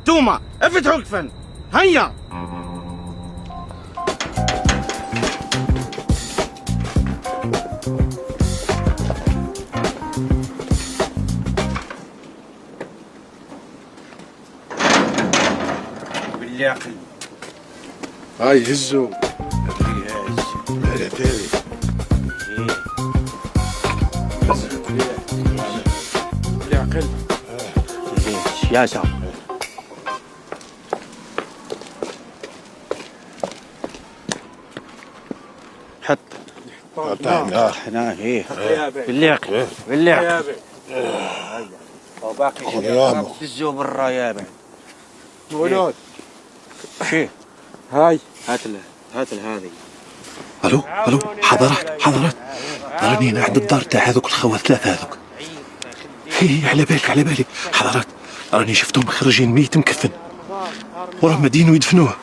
توما افتحوا الكفن. هيا بالله عقل. هاي هزوا لا تالي. بالله عقل. يا سام حط هنا. ايه بالله عقل بالله عقل. وباقي تزو برا يا بنت ولاد. شي هاي هات هذه. الو حضرات راني انا عند الدار تاع هذوك الخوات ثلاثه هذوك. هي على بالك حضرات، راني شفتهم خرجين ميت مكفن وراه مدينو يدفنوه.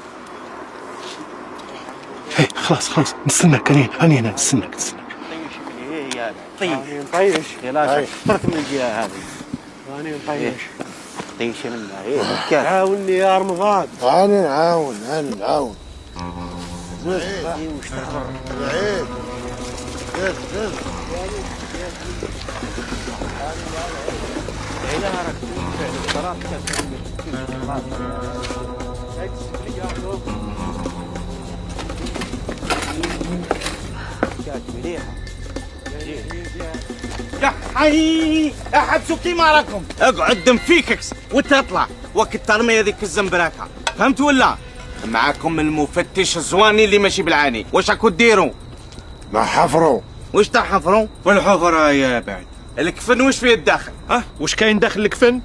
هي خلاص نستناك، راني هنا نستناك. طيش خلاص فرت من الجهه هذه. راني نطيش. طيش منها. عاوني يا رمضان. أنا نعاون. يا حي احبسوا كيما راكم. اقعد دم فيككس وتطلع وقت ترمي هذيك الزنبراكه. فهمت ولا؟ معاكم المفتش الزواني اللي ماشي بالعاني. واش راكو ديروا؟ ما حفروا. واش تحفروا؟ والحفره يا بعد. الكفن واش فيه الداخل؟ واش كاين داخل الكفن؟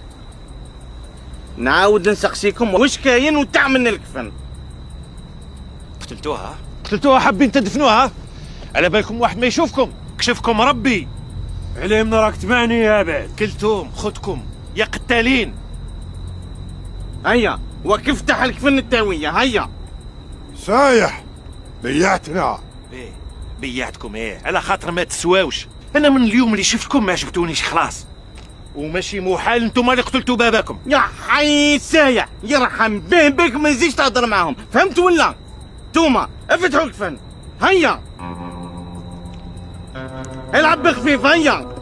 نعاود نسقسيكم واش كاين وتاع من الكفن؟ قتلتوها حابين تدفنوها؟ على بالكم واحد ما يشوفكم، كشفكم ربي. عليه من راك تماني يا بعد. كلتوم خدكم يا قتالين. هيا وكيف افتح الكفن التاويه. هيا سايح بيعتنا. ايه بيعتكم على خاطر ما تسواوش. انا من اليوم اللي شفتكم ما عجبتونيش خلاص، وماشي محال نتوما اللي قتلتوا باباكم. يا حي سايح يرحم به بك ما يزيدش تهضر معاهم. فهمت ولا؟ توما افتحوا الكفن. هيا العب بخفيف. هيا